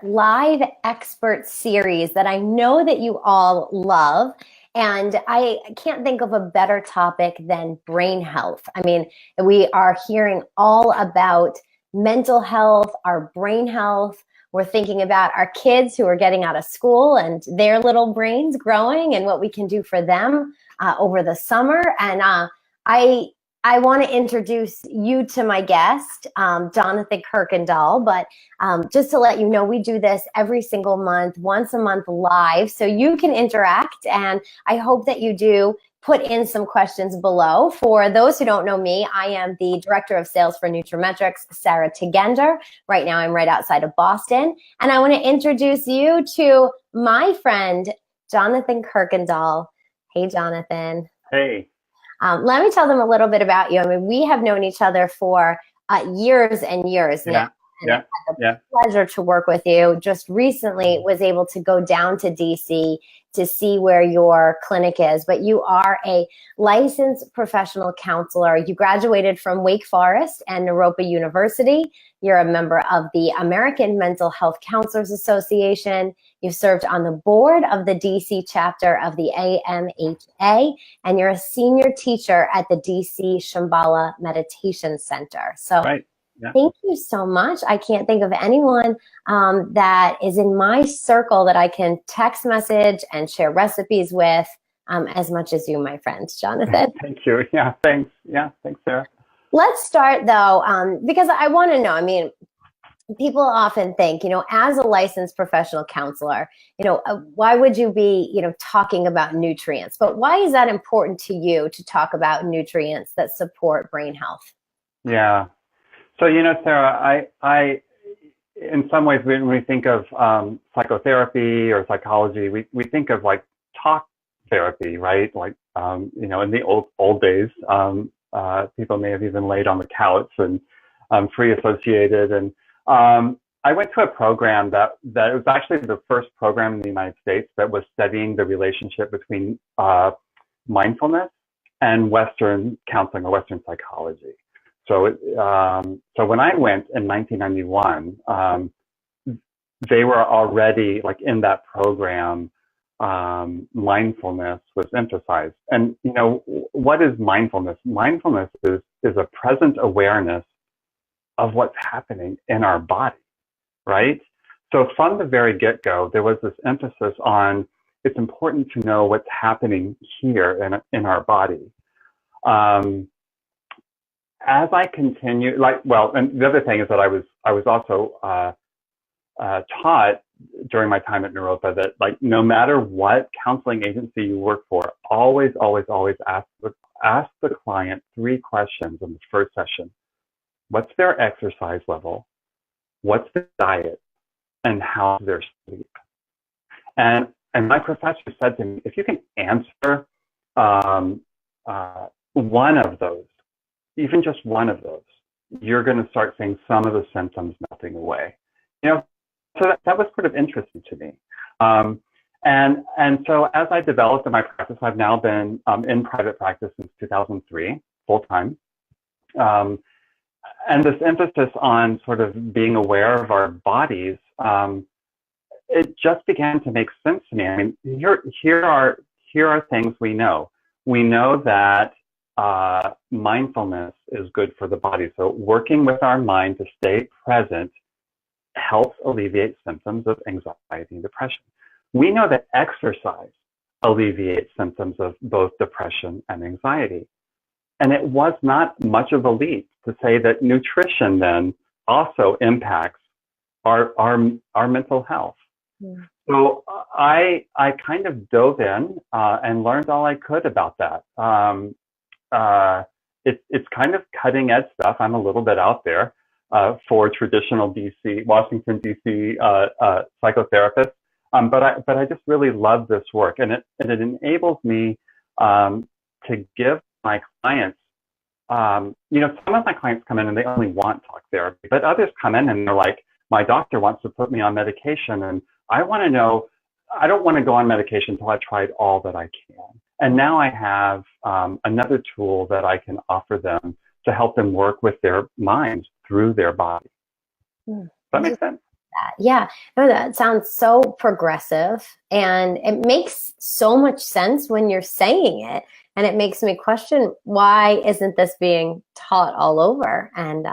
live expert series that I know that you all love. And I can't think of a better topic than brain health. I mean, we are hearing all about mental health, our brain health. We're thinking about our kids who are getting out of school and their little brains growing and what we can do for them over the summer. And I I want to introduce you to my guest, Jonathan Kirkendall. But just to let you know, we do this every single month, once a month live, so you can interact. And I hope that you do put in some questions below. For those who don't know me, I am the Director of Sales for Nutrimetrics, Sarah Tugender. Right now, I'm right outside of Boston. And I want to introduce you to my friend, Jonathan Kirkendall. Hey, Jonathan. Hey. Let me tell them a little bit about you. I mean, we have known each other for years and years now. And I've had the pleasure to work with you. Just recently was able to go down to DC to see where your clinic is. But you are a licensed professional counselor. You graduated from Wake Forest and Naropa University. You're a member of the American Mental Health Counselors Association. You've served on the board of the DC chapter of the AMHA, and you're a senior teacher at the DC Shambhala Meditation Center. So thank you so much. I can't think of anyone that is in my circle that I can text message and share recipes with as much as you, my friend, Jonathan. Thank you. Yeah, thanks. Yeah, thanks, Sarah. Let's start, though, because I want to know, I mean, people often think, you know, as a licensed professional counselor, you know, why would you be, you know, talking about nutrients? But why is that important to you to talk about nutrients that support brain health? Yeah. So, you know, Sarah, I in some ways, when we think of psychotherapy or psychology, we think of like talk therapy, right? Like, you know, in the old days, people may have even laid on the couch and free associated. And I went to a program that was actually the first program in the United States that was studying the relationship between mindfulness and Western counseling or Western psychology. So, so when I went in 1991, they were already like in that program. Mindfulness was emphasized. And, you know, what is mindfulness? Mindfulness is a present awareness of what's happening in our body, right? So from the very get-go, there was this emphasis on it's important to know what's happening here in our body. As I continue, and the other thing is that I was also taught during my time at Naropa that, like, no matter what counseling agency you work for, always ask the client 3 questions in the first session. What's their exercise level? What's their diet? And how's their sleep? And my professor said to me, if you can answer one of those, even just one of those, you're going to start seeing some of the symptoms melting away. You know, so that was sort of interesting to me. And so as I developed in my practice, I've now been in private practice since 2003, full time. And this emphasis on sort of being aware of our bodies, it just began to make sense to me. I mean, here are things we know. We know that mindfulness is good for the body. So working with our mind to stay present helps alleviate symptoms of anxiety and depression. We know that exercise alleviates symptoms of both depression and anxiety. And it was not much of a leap to say that nutrition then also impacts our mental health. Yeah. So I kind of dove in and learned all I could about that. It's kind of cutting edge stuff. I'm a little bit out there for traditional Washington DC psychotherapists, but I just really love this work, and it enables me to give my clients. You know, some of my clients come in and they only want talk therapy, but others come in and they're like, my doctor wants to put me on medication, and I want to know. I don't want to go on medication until I've tried all that I can. And now I have another tool that I can offer them to help them work with their minds through their body. Does that make sense? that. Yeah, no, that sounds so progressive, and it makes so much sense when you're saying it. And it makes me question, why isn't this being taught all over? And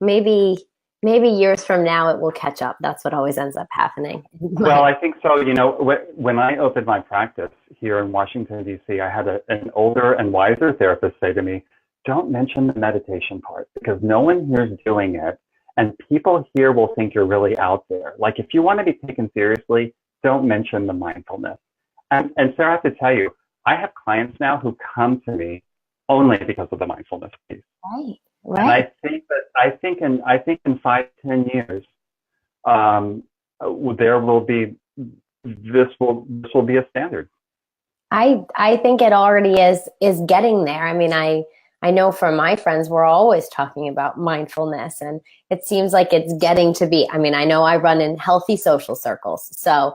maybe years from now it will catch up. That's what always ends up happening. Well, I think so. You know, when I opened my practice here in Washington, D.C., I had an older and wiser therapist say to me, don't mention the meditation part because no one here is doing it. And people here will think you're really out there. Like, if you want to be taken seriously, don't mention the mindfulness. And Sarah, I have to tell you, I have clients now who come to me only because of the mindfulness piece. Right. And I think in 5-10 years, there will be this will be a standard. I think it already is getting there. I mean, I know from my friends, we're always talking about mindfulness, and it seems like it's getting to be. I mean, I know I run in healthy social circles. So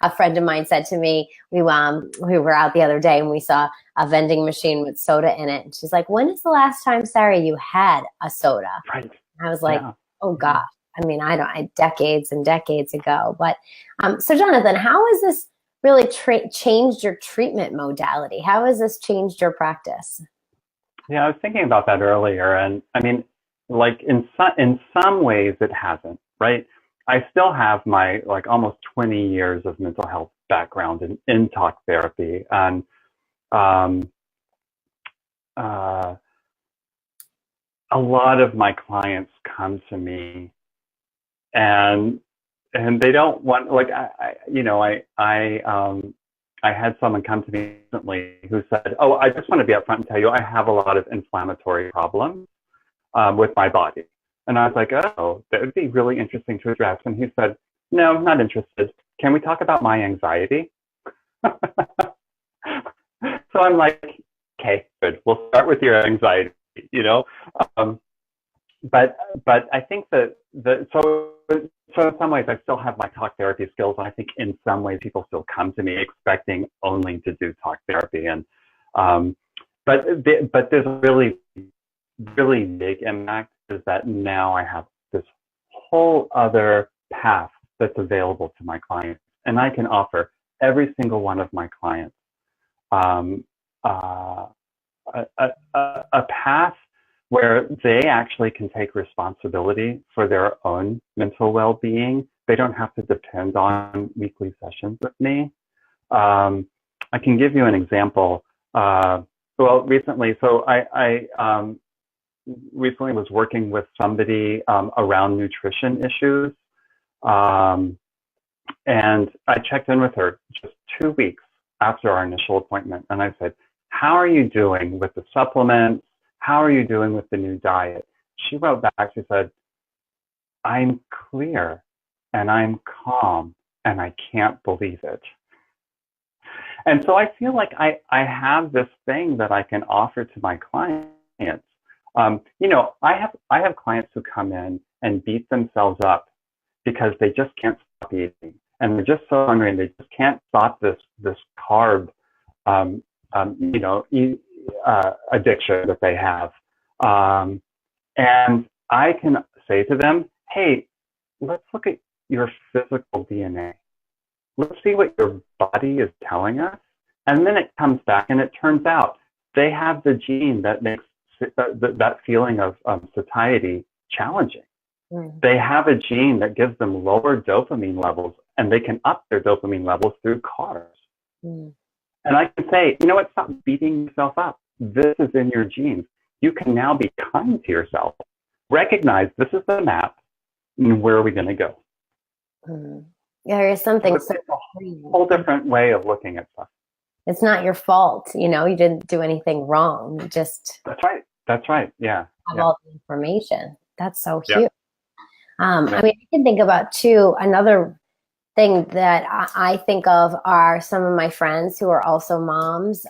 a friend of mine said to me, we were out the other day and we saw a vending machine with soda in it. And she's like, when is the last time, Sarah, you had a soda? Right. And I was like, oh gosh. I mean, decades and decades ago. But so Jonathan, how has this really changed your treatment modality? How has this changed your practice? Yeah, I was thinking about that earlier, and I mean, like in some ways it hasn't, right? I still have my like almost 20 years of mental health background in talk therapy, and a lot of my clients come to me and they don't want, like, I had someone come to me recently who said, oh, I just want to be upfront and tell you I have a lot of inflammatory problems with my body. And I was like, oh, that would be really interesting to address. And he said, no, not interested. Can we talk about my anxiety? So I'm like, okay, good. We'll start with your anxiety, you know? But I think that so in some ways I still have my talk therapy skills, and I think in some ways people still come to me expecting only to do talk therapy, and but there's a really big impact is that now I have this whole other path that's available to my clients, and I can offer every single one of my clients a path where they actually can take responsibility for their own mental well-being. They don't have to depend on weekly sessions with me. I can give you an example. Well, recently, so I recently was working with somebody around nutrition issues. And I checked in with her just 2 weeks after our initial appointment. And I said, how are you doing with the supplements? How are you doing with the new diet? She wrote back, she said, I'm clear and I'm calm and I can't believe it. And so I feel like I have this thing that I can offer to my clients. You know, I have clients who come in and beat themselves up because they just can't stop eating. And they're just so hungry and they just can't stop this carb, addiction that they have. And I can say to them, hey, let's look at your physical DNA. Let's see what your body is telling us. And then it comes back and it turns out they have the gene that makes that feeling of satiety challenging. Mm. They have a gene that gives them lower dopamine levels, and they can up their dopamine levels through carbs. Mm. And I can say, you know what, stop beating yourself up. This is in your genes. You can now be kind to yourself. Recognize this is the map, and where are we going to go? Mm. Yeah, there's something. So it's a whole different way of looking at stuff. It's not your fault. You know, you didn't do anything wrong. You just. That's right. That's right. Yeah. Have all the information. That's so huge. Yeah. I mean, I can think about too, another thing that I think of are some of my friends who are also moms,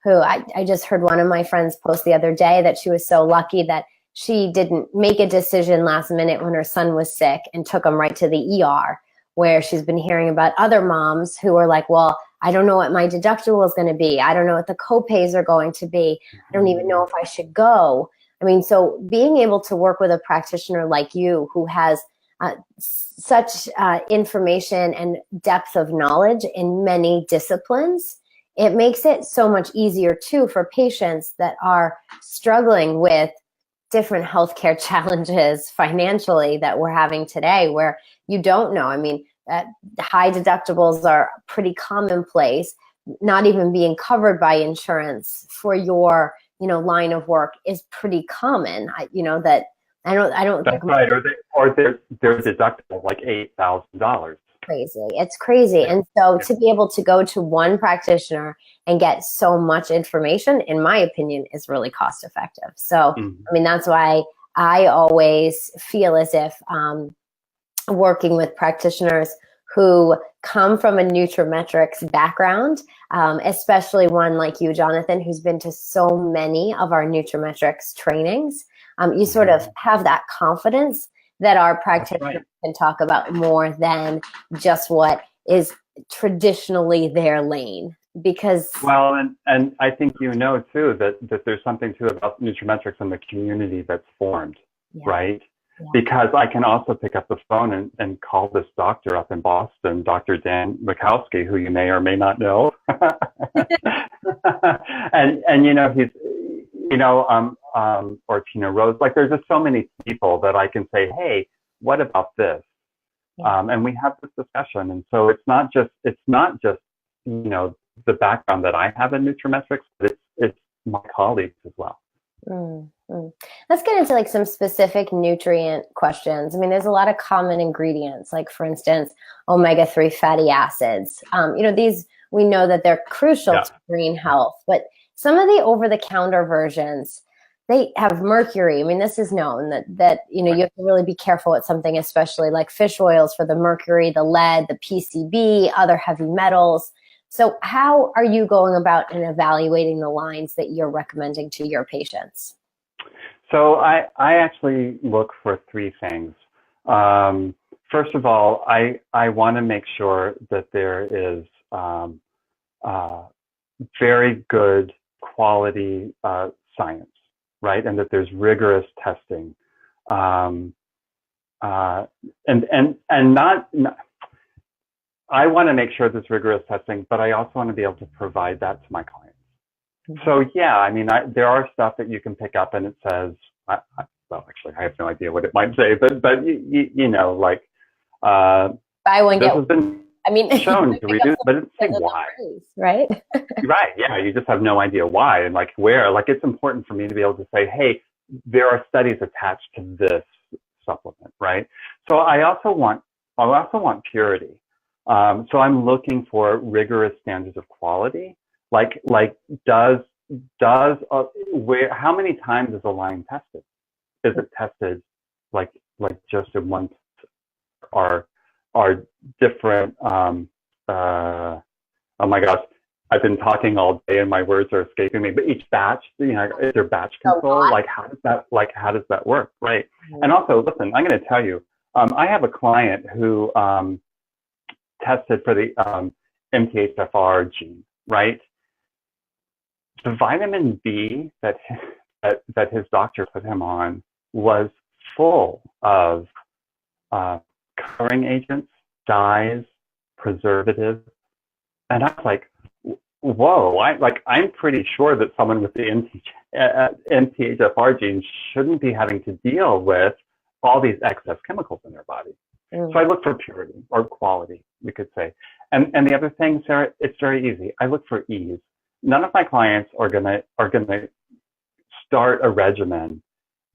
who I just heard one of my friends post the other day that she was so lucky that she didn't make a decision last minute when her son was sick and took him right to the ER, where she's been hearing about other moms who are like, well, I don't know what my deductible is going to be. I don't know what the copays are going to be. I don't even know if I should go. I mean, so being able to work with a practitioner like you who has such information and depth of knowledge in many disciplines. It makes it so much easier too for patients that are struggling with different healthcare challenges financially that we're having today, where you don't know. I mean, high deductibles are pretty commonplace. Not even being covered by insurance for your, line of work is pretty common. That I don't That's think right. Or their deductible like $8,000. crazy. It's crazy. And so to be able to go to one practitioner and get so much information, in my opinion, is really cost effective. So, I mean, that's why I always feel as if working with practitioners who come from a nutrimetrics background, especially one like you, Jonathan, who's been to so many of our nutrimetrics trainings, you sort of have that confidence that our practitioners can talk about more than just what is traditionally their lane. Because and I think too that there's something too about nutrimetrics and the community that's formed, right? Yeah. Because I can also pick up the phone and call this doctor up in Boston, Dr. Dan Mikowski, who you may or may not know, and he's or Tina Rose. Like, there's just so many people that I can say, hey, what about this? And we have this discussion. And so it's not just the background that I have in nutrimetrics, but it's my colleagues as well. Let's get into like some specific nutrient questions. I mean, there's a lot of common ingredients, like for instance, omega-3 fatty acids. These, we know that they're crucial to brain health, but some of the over-the-counter versions, they have mercury. I mean, this is known that you have to really be careful with something, especially like fish oils for the mercury, the lead, the PCB, other heavy metals. So how are you going about in evaluating the lines that you're recommending to your patients? So I actually look for three things. First of all, I want to make sure that there is very good quality science, right? And that there's rigorous testing. And not I want to make sure there's rigorous testing, but I also want to be able to provide that to my clients. So I mean, there are stuff that you can pick up and it says, well, actually, I have no idea what it might say, but like, buy one, this get has been shown to reduce, but it's saying why, right? Right. Yeah. You just have no idea why and like where. Like, it's important for me to be able to say, hey, there are studies attached to this supplement, right? So I also want purity. So I'm looking for rigorous standards of quality. Like how many times is a line tested? Is it tested like just in one, are different, oh my gosh, I've been talking all day and my words are escaping me, but each batch, is there batch control? Like, how does that work? Right. And also, listen, I'm going to tell you, I have a client who, tested for the, MTHFR gene, right? The vitamin B that his doctor put him on was full of coloring agents, dyes, preservatives, and I was like, "Whoa!" I'm pretty sure that someone with the MTHFR gene shouldn't be having to deal with all these excess chemicals in their body. So I look for purity or quality, we could say. And the other thing, Sarah, it's very easy. I look for ease. None of my clients are gonna start a regimen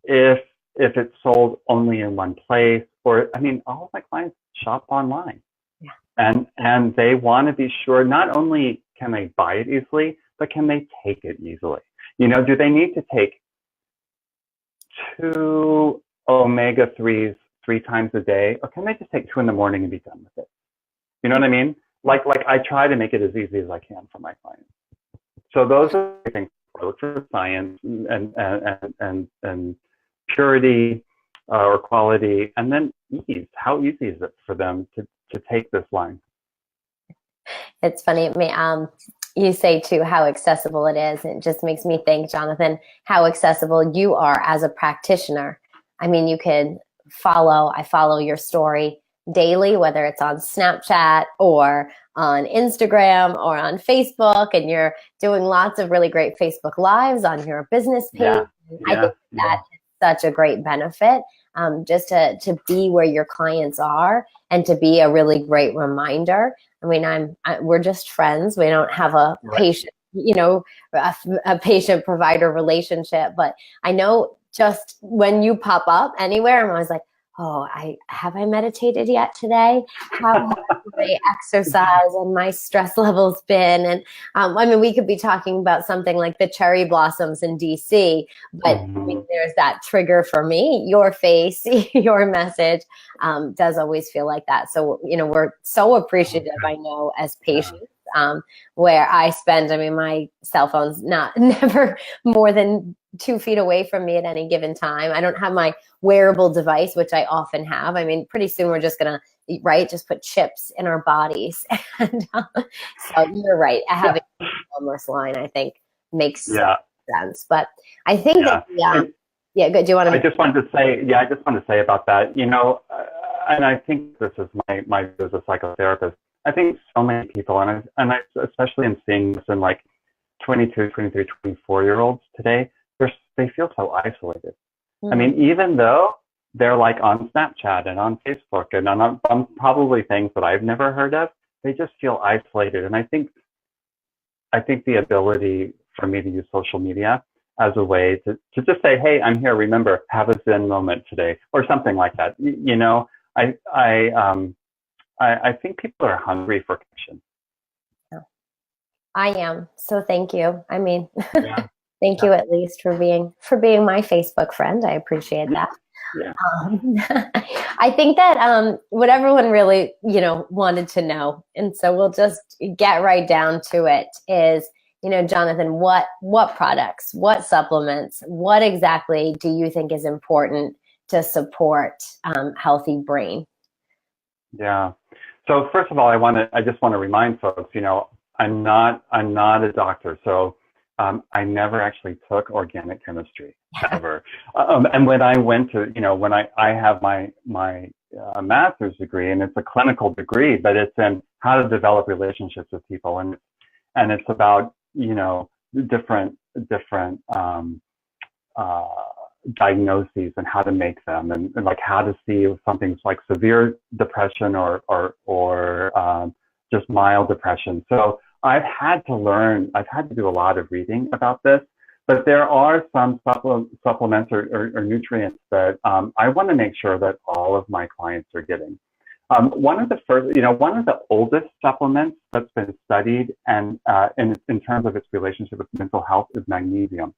if it's sold only in one place, or I mean, all of my clients shop online, and they want to be sure not only can they buy it easily, but can they take it easily? Do they need to take 2 omega-3s 3 times a day, or can they just take 2 in the morning and be done with it? You know what I mean? Like I try to make it as easy as I can for my clients. So those are the things. I look for science and purity or quality, and then ease. How easy is it for them to take this line? It's funny. You say too how accessible it is. It just makes me think, Jonathan, how accessible you are as a practitioner. I mean, you could I follow your story daily, whether it's on Snapchat or on Instagram or on Facebook, and you're doing lots of really great Facebook Lives on your business page. Yeah. I think that is such a great benefit, just to be where your clients are and to be a really great reminder. I mean, we're just friends. We don't have a patient, a patient provider relationship, but I know just when you pop up anywhere, I'm always like, oh, have I meditated yet today? How has my exercise and my stress levels been? And I mean, we could be talking about something like the cherry blossoms in DC, but I mean, there's that trigger for me. Your face, your message does always feel like that. So, we're so appreciative, I know, as patients. Where I spend, I mean, my cell phone's never more than 2 feet away from me at any given time. I don't have my wearable device, which I often have. I mean, pretty soon we're just going to, just put chips in our bodies. And so you're right. Having a wellness line, I think, makes sense. But I think that, good. Do you want to? I just wanted to say about that, and I think this is my view as a psychotherapist. I think so many people, and I especially in seeing this in like 22, 23, 24-year-olds today, they feel so isolated. I mean, even though they're like on Snapchat and on Facebook and on probably things that I've never heard of, they just feel isolated. And I think the ability for me to use social media as a way to just say, hey, I'm here, remember, have a Zen moment today, or something like that. I think people are hungry for connection. I am. So thank you. I mean, thank you at least for being my Facebook friend. I appreciate that. Yeah. I think that what everyone really, wanted to know, and so we'll just get right down to it, is, Jonathan, what products, what supplements, what exactly do you think is important to support healthy brain? Yeah. So first of all, I just want to remind folks, I'm not a doctor, so I never actually took organic chemistry ever. And when I went to, when I have my master's degree, and it's a clinical degree, but it's in how to develop relationships with people, and it's about different diagnoses and how to make them, and like how to see if something's like severe depression or just mild depression. So I've had to do a lot of reading about this, but there are some supplements or nutrients that I want to make sure that all of my clients are getting. One of the oldest supplements that's been studied and in terms of its relationship with mental health is magnesium.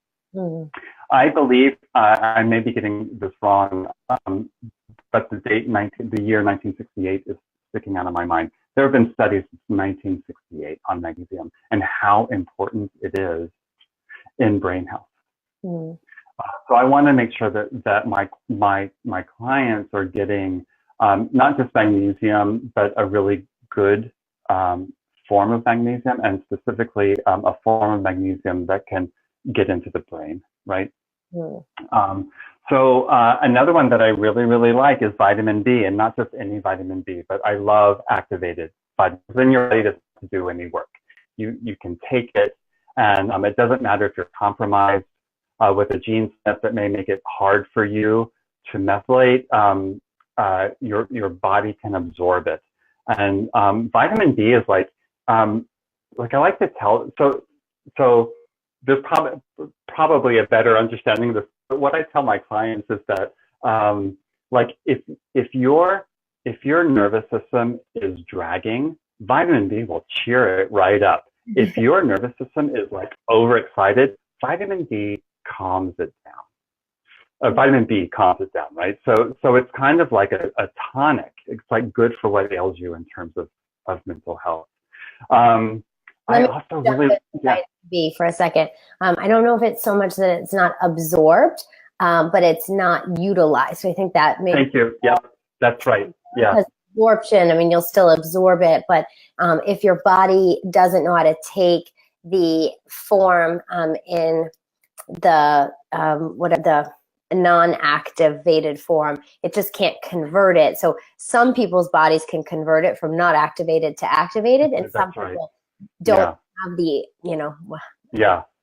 I believe, I may be getting this wrong, but the year 1968 is sticking out of my mind. There have been studies since 1968 on magnesium and how important it is in brain health. So I want to make sure that my clients are getting not just magnesium, but a really good form of magnesium, and specifically a form of magnesium that can get into the brain, right? So another one that I really, really like is vitamin B, and not just any vitamin B, but I love activated vitamins. Then you're ready to do any work. You can take it, and it doesn't matter if you're compromised with a gene set that may make it hard for you to methylate. Your body can absorb it, and vitamin D is like I like to tell. So there's probably a better understanding of this. But what I tell my clients is that, if your nervous system is dragging, vitamin B will cheer it right up. If your nervous system is like overexcited, vitamin D calms it down. Vitamin B calms it down, right? So it's kind of like a tonic. It's like good for what ails you in terms of mental health. I also really B for a second. I don't know if it's so much that it's not absorbed, but it's not utilized. So I think that maybe. Thank you. Yeah, that's right. Yeah. Absorption. I mean, you'll still absorb it, but if your body doesn't know how to take the form in the non-activated form. It just can't convert it. So some people's bodies can convert it from not activated to activated, and some people don't have the,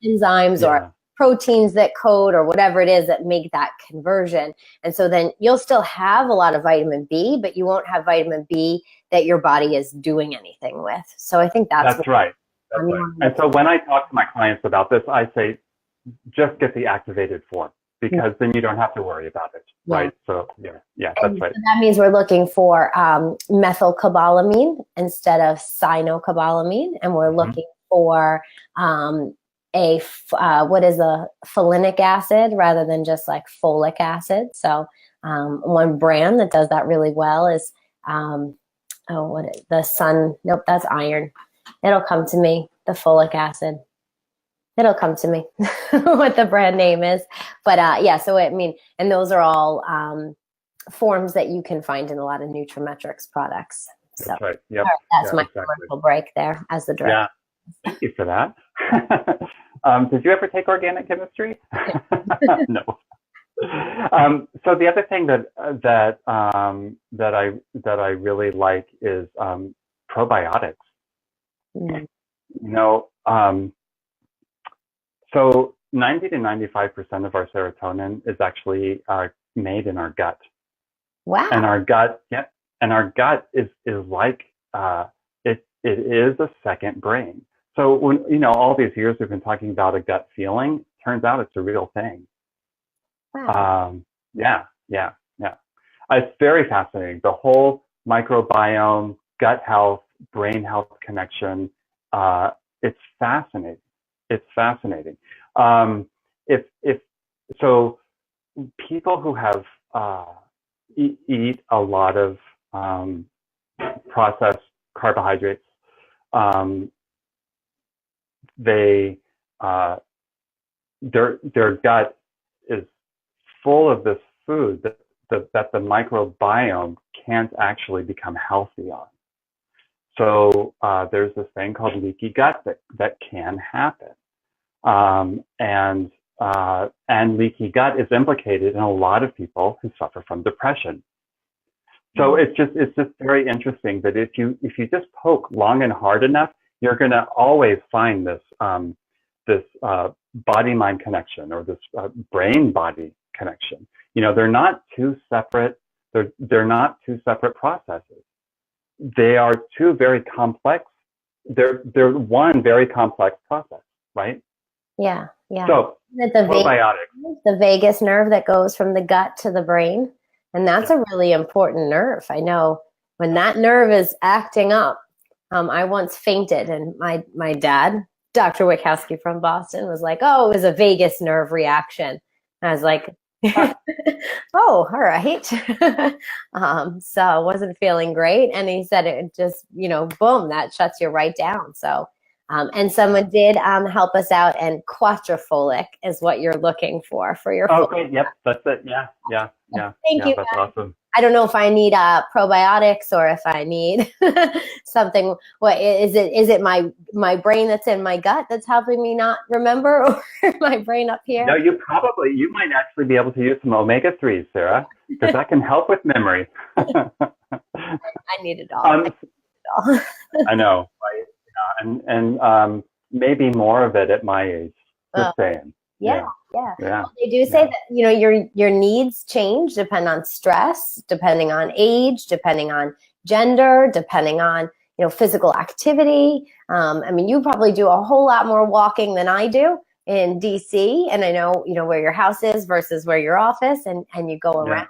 enzymes or proteins that code or whatever it is that make that conversion. And so then you'll still have a lot of vitamin B, but you won't have vitamin B that your body is doing anything with. So I think that's right. That's right. And so when I talk to my clients about this, I say, just get the activated form, because then you don't have to worry about it. Right. So that's right. So that means we're looking for methylcobalamin instead of cyanocobalamin. And we're looking for what is a folinic acid rather than just like folic acid. So one brand that does that really well is the sun. Nope, that's iron. It'll come to me. The folic acid. It'll come to me what the brand name is. But so and those are all forms that you can find in a lot of Nutrimetrics products. So that's right. Yep. That's my commercial break there as the director. Yeah. Thank you for that. Did you ever take organic chemistry? No. So the other thing that I really like is probiotics. So 90 to 95% of our serotonin is actually made in our gut. Wow. And our gut, is like it is a second brain. So when all these years we've been talking about a gut feeling, turns out it's a real thing. Wow. It's very fascinating. The whole microbiome, gut health, brain health connection. It's fascinating. It's fascinating. So people who have eat a lot of processed carbohydrates, their gut is full of this food that the microbiome can't actually become healthy on. So there's this thing called leaky gut that can happen, and leaky gut is implicated in a lot of people who suffer from depression. So it's just very interesting that if you just poke long and hard enough, you're going to always find this body-mind connection, or this brain-body connection. They're not two separate. They're not two separate processes. They are two very complex. They're one very complex process, right? Yeah. So probiotics. The vagus nerve that goes from the gut to the brain, and that's a really important nerve. I know when that nerve is acting up. I once fainted, and my dad, Dr. Wachowski from Boston, was like, "Oh, it was a vagus nerve reaction." And I was like, "Oh, all right." So I wasn't feeling great, and he said it just, boom, that shuts you right down. So, and someone did help us out, and quadrafolic is what you're looking for your. Oh, great! Yep, that's it. Yeah. Thank you. That's awesome. I don't know if I need probiotics or if I need something. What is it? Is it my brain that's in my gut that's helping me not remember, or my brain up here? No, you might actually be able to use some omega-3s, Sarah, because that can help with memory. I need it all. I know, right? And maybe more of it at my age. Just saying. Yeah. Well, they do say that your needs change depending on stress, depending on age, depending on gender, depending on physical activity. You probably do a whole lot more walking than I do in DC, and I know where your house is versus where your office, and you go around.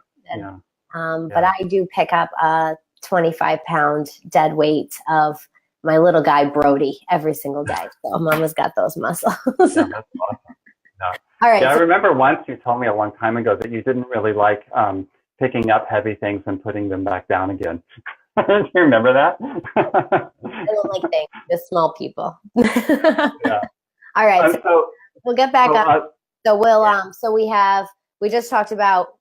But I do pick up a 25-pound dead weight of my little guy Brody every single day. So Mama's got those muscles. That's awesome. Yeah. All right. Yeah, I remember once you told me a long time ago that you didn't really like picking up heavy things and putting them back down again. Do you remember that? I don't like things, just small people. Yeah. All right. So we'll get back up. So we'll so we just talked about,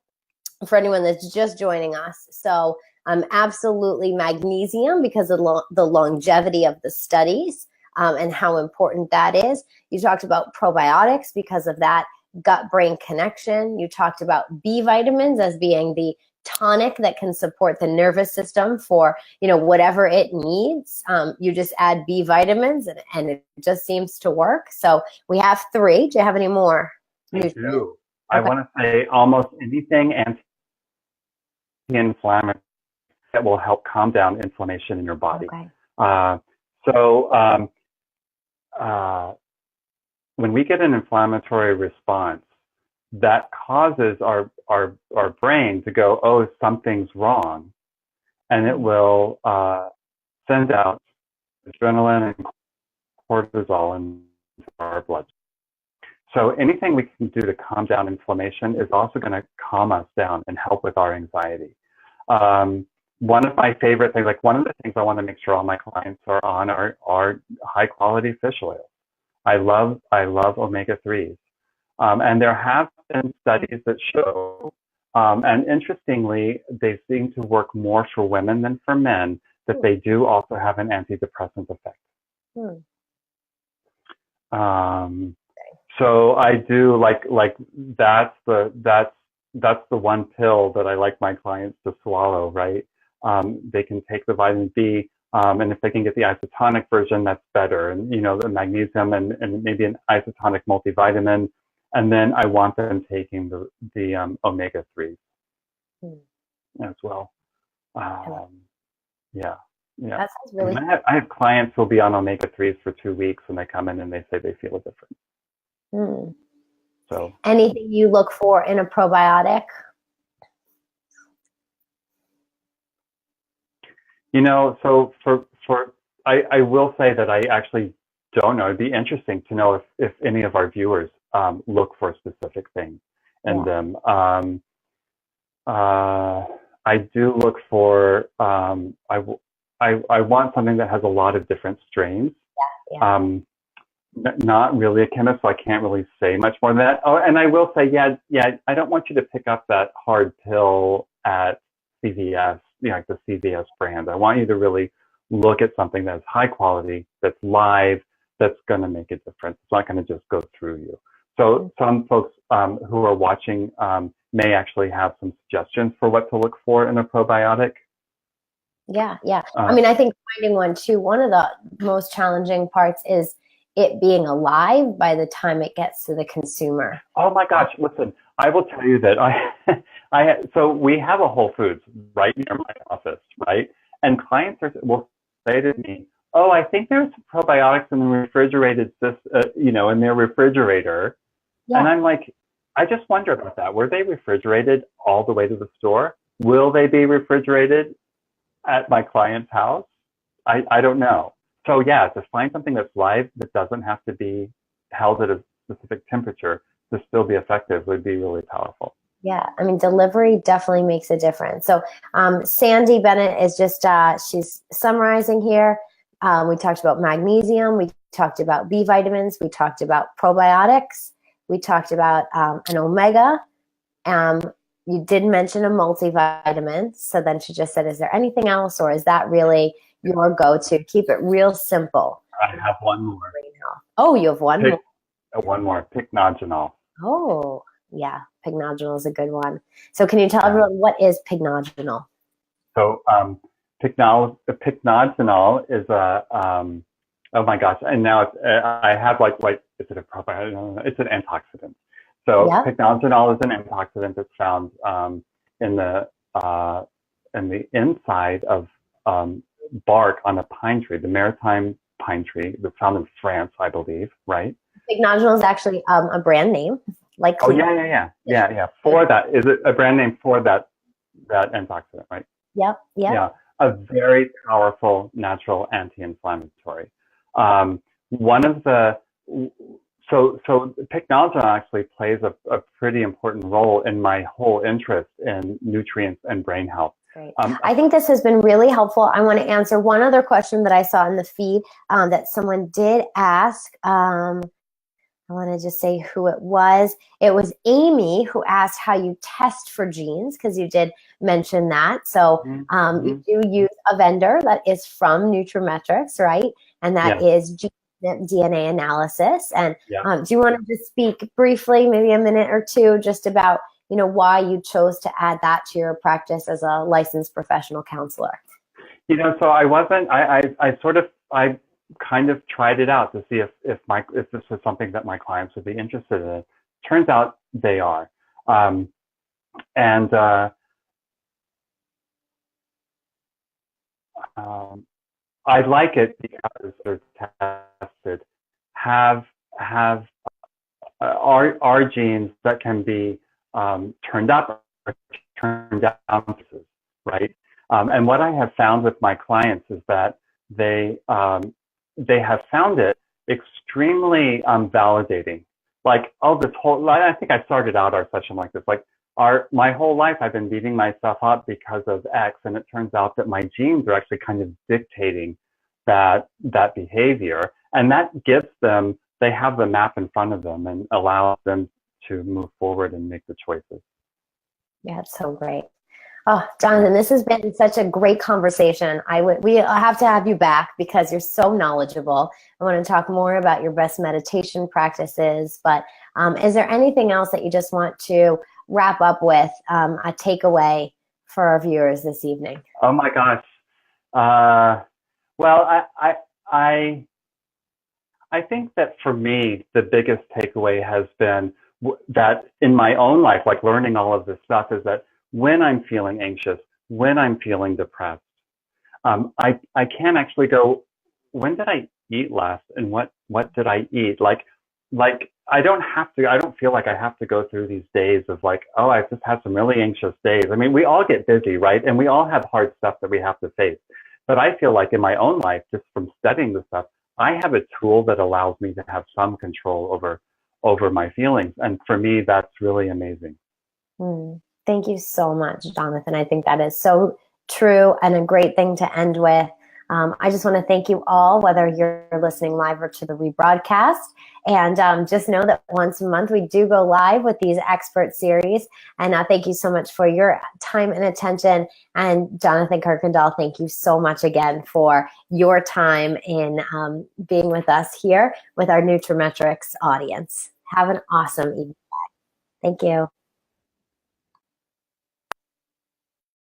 for anyone that's just joining us. So absolutely magnesium, because of the longevity of the studies. And how important that is. You talked about probiotics because of that gut-brain connection. You talked about B vitamins as being the tonic that can support the nervous system for, whatever it needs. You just add B vitamins and it just seems to work. So we have 3. Do you have any more? I do. Okay. I want to say almost anything anti-inflammatory that will help calm down inflammation in your body. Okay. When we get an inflammatory response, that causes our brain to go, oh, something's wrong. And it will send out adrenaline and cortisol into our blood. So anything we can do to calm down inflammation is also going to calm us down and help with our anxiety. One of my favorite things, like one of the things I want to make sure all my clients are on are high quality fish oils. I love omega-3s. And there have been studies that show, and interestingly, they seem to work more for women than for men, that they do also have an antidepressant effect. So I do like that's the one pill that I like my clients to swallow, right? They can take the vitamin B, and if they can get the isotonic version, that's better. And the magnesium and maybe an isotonic multivitamin. And then I want them taking the omega-3s as well. Yeah. That sounds really. I have clients who'll be on omega-3s for 2 weeks, and they come in and they say they feel different. So. Anything you look for in a probiotic? So I will say that I actually don't know. It'd be interesting to know if any of our viewers look for specific things in them. I do look for, I want something that has a lot of different strains. Not really a chemist, so I can't really say much more than that. Oh, and I will say, I don't want you to pick up that hard pill at CVS, like the CVS brand. I want you to really look at something that's high quality, that's live, that's going to make a difference. It's not going to just go through you. So some folks who are watching may actually have some suggestions for what to look for in a probiotic. Yeah. I think finding one too, one of the most challenging parts is it being alive by the time it gets to the consumer. Oh my gosh, listen, I will tell you that so we have a Whole Foods right near my office, right? And clients will say to me, oh, I think there's probiotics in the refrigerated, in their refrigerator. Yeah. And I'm like, I just wonder about that. Were they refrigerated all the way to the store? Will they be refrigerated at my client's house? I don't know. So yeah, to find something that's live that doesn't have to be held at a specific temperature to still be effective would be really powerful. Yeah, delivery definitely makes a difference. So Sandy Bennett is just, she's summarizing here. We talked about magnesium. We talked about B vitamins. We talked about probiotics. We talked about an omega. You did mention a multivitamin. So then she just said, is there anything else, or is that really your go-to? Keep it real simple. I have one more. Oh, you have one more? One more, pycnogenol. Oh, yeah. Pycnogenol is a good one. So can you tell everyone what is pycnogenol? So pycnogenol is oh my gosh, and now I have like is it a probiotic? It's an antioxidant. So pycnogenol is an antioxidant that's found in the inside of bark on a pine tree, the maritime pine tree that's found in France, I believe, right? Pycnogenol is actually a brand name. Like yeah. For that, is it a brand name for that antioxidant, right? Yep. Yeah, a very powerful natural anti-inflammatory. One of the so pycnogenol actually plays a pretty important role in my whole interest in nutrients and brain health. Great. I think this has been really helpful. I want to answer one other question that I saw in the feed that someone did ask. I want to just say who it was. It was Amy who asked how you test for genes, because you did mention that. So you do use a vendor that is from Nutrimetrics, right? And that is DNA analysis. And Yeah. do you want to just speak briefly, maybe a minute or two, just about, why you chose to add that to your practice as a licensed professional counselor? So I kind of tried it out to see if this was something that my clients would be interested in. Turns out they are. And I like it because they're tested, have are genes that can be turned up or turned down, right? And what I have found with my clients is that they have found it extremely validating. Like, oh, I think I started out our session like this, like, my whole life I've been beating myself up because of X, and it turns out that my genes are actually kind of dictating that behavior, and that gives them, they have the map in front of them and allows them to move forward and make the choices. Yeah, it's so great. Oh, Jonathan, this has been such a great conversation. We have to have you back because you're so knowledgeable. I want to talk more about your best meditation practices, but is there anything else that you just want to wrap up with, a takeaway for our viewers this evening? Oh my gosh. Well, I think that for me, the biggest takeaway has been that in my own life, like learning all of this stuff, is that when I'm feeling anxious, when I'm feeling depressed, I can actually go, when did I eat last, and what did I eat? Like I don't feel like I have to go through these days of like, oh, I've just had some really anxious days. I mean, we all get busy, right? And we all have hard stuff that we have to face. But I feel like in my own life, just from studying this stuff, I have a tool that allows me to have some control over my feelings. And for me, that's really amazing. Thank you so much, Jonathan. I think that is so true and a great thing to end with. I just want to thank you all, whether you're listening live or to the rebroadcast. And just know that once a month we do go live with these expert series. And thank you so much for your time and attention. And Jonathan Kirkendall, thank you so much again for your time in being with us here with our Nutrimetrics audience. Have an awesome evening. Thank you.